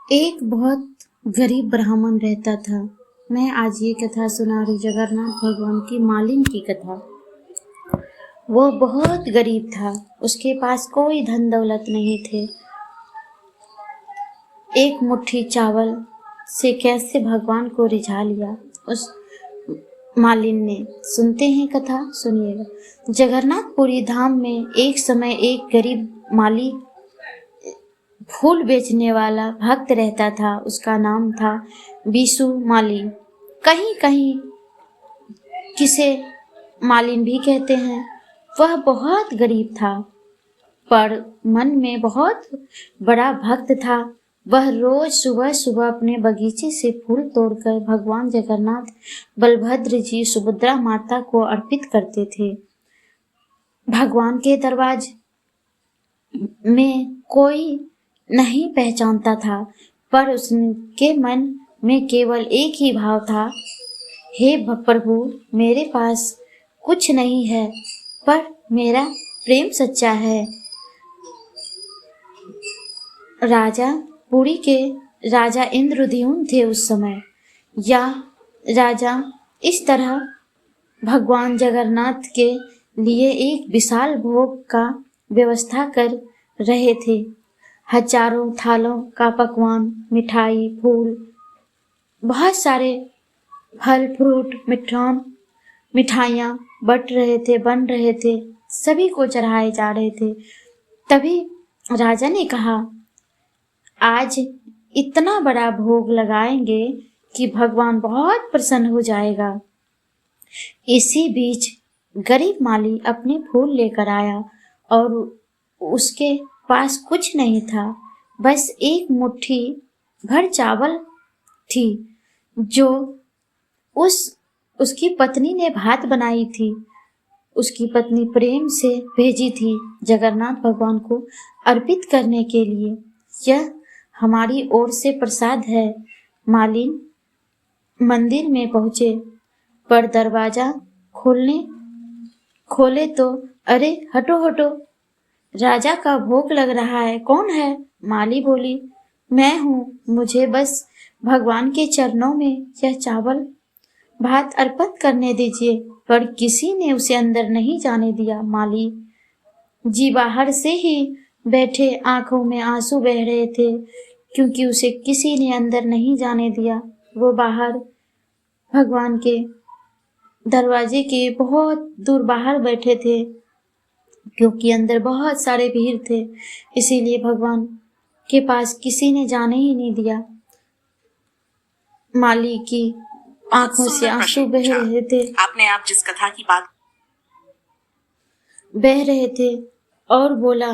एक बहुत गरीब ब्राह्मण रहता था। मैं आज ये कथा सुना रही जगन्नाथ भगवान की मालिन की कथा। वो बहुत गरीब था, उसके पास कोई धन दौलत नहीं थे। एक मुट्ठी चावल से कैसे भगवान को रिझा लिया उस मालिन ने। सुनते हैं कथा, सुनिएगा। जगन्नाथपुरी धाम में एक समय एक गरीब माली फूल बेचने वाला भक्त रहता था। उसका नाम था बीसू माली। कहीं कहीं किसे मालिन भी कहते हैं। वह बहुत गरीब था पर मन में बहुत बड़ा भक्त था। वह रोज सुबह सुबह अपने बगीचे से फूल तोड़कर भगवान जगन्नाथ, बलभद्र जी, सुभद्रा माता को अर्पित करते थे। भगवान के दरबार में कोई नहीं पहचानता था, पर उसके मन में केवल एक ही भाव था, हे प्रभु, मेरे पास कुछ नहीं है पर मेरा प्रेम सच्चा है। पुरी के राजा इंद्रद्युम्न थे उस समय। या राजा इस तरह भगवान जगन्नाथ के लिए एक विशाल भोग का व्यवस्था कर रहे थे। हजारों थालों का पकवान, मिठाई, फूल, बहुत सारे फल फ्रूट, मिठाइयाँ बन रहे थे, सभी को चढ़ाए जा रहे थे। तभी राजा ने कहा, आज इतना बड़ा भोग लगाएंगे कि भगवान बहुत प्रसन्न हो जाएगा। इसी बीच गरीब माली अपने फूल लेकर आया और उसके पास कुछ नहीं था, बस एक मुट्ठी भर चावल थी जो उसकी पत्नी ने भात बनाई थी। उसकी पत्नी प्रेम से भेजी थी जगन्नाथ भगवान को अर्पित करने के लिए। यह हमारी ओर से प्रसाद है। मालिन मंदिर में पहुंचे पर दरवाजा खोले तो अरे हटो हटो, राजा का भोग लग रहा है, कौन है? माली बोली, मैं हूँ, मुझे बस भगवान के चरणों में यह चावल भात अर्पित करने दीजिए। पर किसी ने उसे अंदर नहीं जाने दिया। माली जी बाहर से ही बैठे, आंखों में आंसू बह रहे थे क्योंकि उसे किसी ने अंदर नहीं जाने दिया। वो बाहर भगवान के दरवाजे के बहुत दूर बाहर बैठे थे क्योंकि अंदर बहुत सारे भीड़ थे, इसीलिए भगवान के पास किसी ने जाने ही नहीं दिया। माली की आंखों से आंसू बह रहे थे। आपने आप जिस कथा की बात बह रहे थे और बोला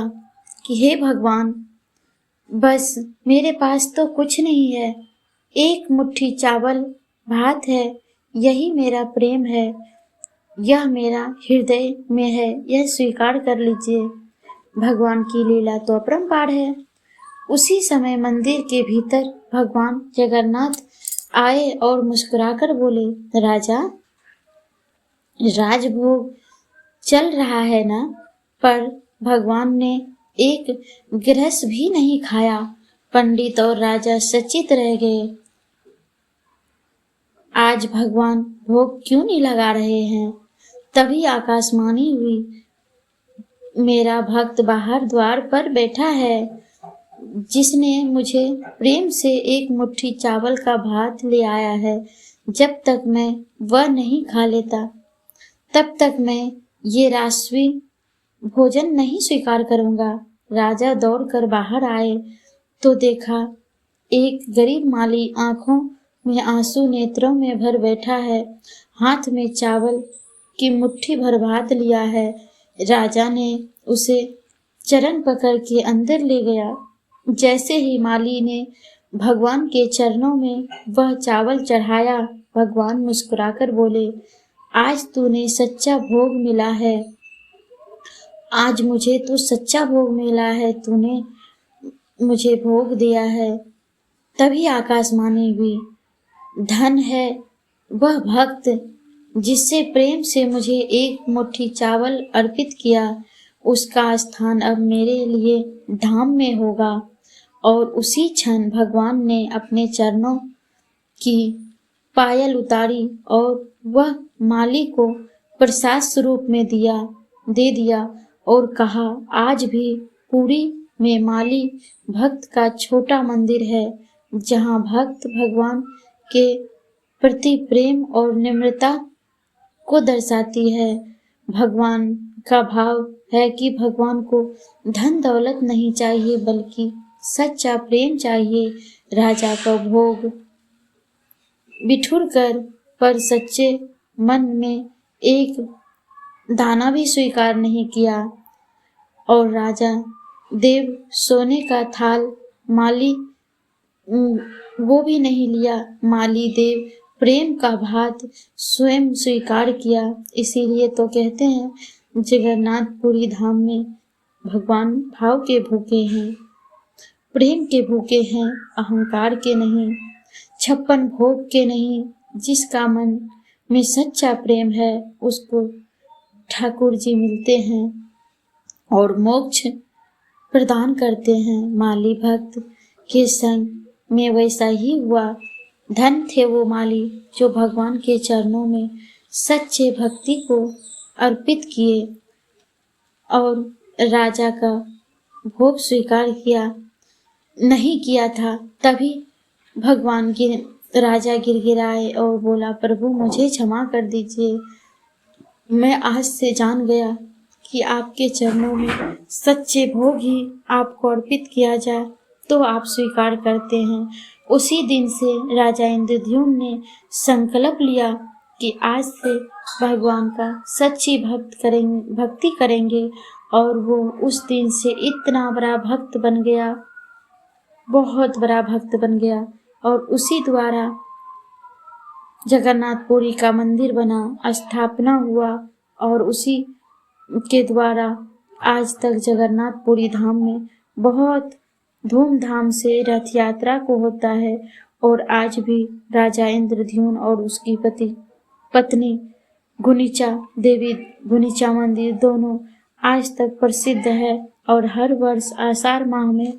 कि हे भगवान, बस मेरे पास तो कुछ नहीं है, एक मुट्ठी चावल भात है, यही मेरा प्रेम है, यह मेरा हृदय में है, यह स्वीकार कर लीजिए। भगवान की लीला तो अपरंपार है। उसी समय मंदिर के भीतर भगवान जगन्नाथ आए और मुस्कुराकर बोले, राजा, राजभोग चल रहा है ना? पर भगवान ने एक गिरस भी नहीं खाया। पंडित और राजा सचेत रह गए। आज भगवान भोग क्यों नहीं लगा रहे हैं? तभी आकाशवाणी हुई, मेरा भक्त बाहर द्वार पर बैठा है, जिसने मुझे प्रेम से एक मुट्ठी चावल का भात ले आया है। जब तक मैं वह नहीं खा लेता, तब तक मैं ये राष्ट्रीय भोजन नहीं स्वीकार करूंगा। राजा दौड़कर बाहर आए तो देखा एक गरीब माली आंखों में आंसू, नेत्रों में भर बैठा है, हाथ में चावल की मुट्ठी भर भात लिया है। राजा ने उसे चरण पकड़ के अंदर ले गया। जैसे ही माली ने भगवान के चरणों में वह चावल चढ़ाया, भगवान मुस्कुराकर बोले, आज तूने सच्चा भोग मिला है, आज मुझे तो सच्चा भोग मिला है, तूने मुझे भोग दिया है। तभी आकाशवाणी हुई, धन है वह भक्त जिससे प्रेम से मुझे एक मुट्ठी चावल अर्पित किया, उसका स्थान अब मेरे लिए धाम में होगा और उसी क्षण भगवान ने अपने चरणों की पायल उतारी और वह माली को प्रसाद स्वरूप में दे दिया और कहा, आज भी पुरी में माली भक्त का छोटा मंदिर है, जहाँ भक्त भगवान के प्रति प्रेम और निम्रता को दर्शाती है। भगवान का भाव है कि भगवान को धन दौलत नहीं चाहिए, बल्कि सच्चा प्रेम चाहिए। राजा का भोग बिठुर कर पर सच्चे मन में एक दाना भी स्वीकार नहीं किया और राजा देव सोने का थाल माली वो भी नहीं लिया। माली देव प्रेम का भात स्वयं स्वीकार किया। इसीलिए तो कहते हैं जगन्नाथपुरी धाम में भगवान भाव के भूखे हैं, प्रेम के भूखे हैं, अहंकार के नहीं, 56 भोग के नहीं। जिसका मन में सच्चा प्रेम है उसको ठाकुर जी मिलते हैं और मोक्ष प्रदान करते हैं। माली भक्त के संग में वैसा ही हुआ। धन थे वो माली जो भगवान के चरणों में सच्चे भक्ति को अर्पित किए और राजा का भोग स्वीकार नहीं किया था। तभी भगवान के राजा गिड़गिड़ाए और बोला, प्रभु मुझे क्षमा कर दीजिए, मैं आज से जान गया कि आपके चरणों में सच्चे भोग ही आपको अर्पित किया जाए तो आप स्वीकार करते हैं। उसी दिन से राजा इंद्रद्युम्न ने संकल्प लिया कि आज से भगवान का सच्ची भक्ति करेंगे और वो उस दिन से इतना बड़ा भक्त बन गया, बहुत बड़ा भक्त बन गया। और उसी द्वारा जगन्नाथपुरी का मंदिर बना, स्थापना हुआ और उसी के द्वारा आज तक जगन्नाथपुरी धाम में बहुत धूमधाम से रथ यात्रा को होता है। और आज भी राजा इंद्रद्युम्न और उसकी पत्नी गुनिचा देवी, गुनिचा मंदिर दोनों आज तक प्रसिद्ध है और हर वर्ष आषाढ़ माह में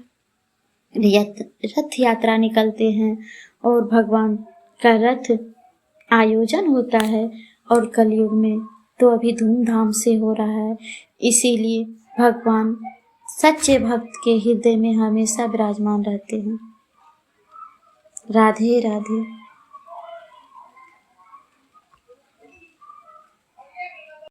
रथ यात्रा निकलते हैं और भगवान का रथ आयोजन होता है। और कलयुग में तो अभी धूमधाम से हो रहा है। इसीलिए भगवान सच्चे भक्त के हृदय में हमेशा विराजमान रहते हैं। राधे राधे।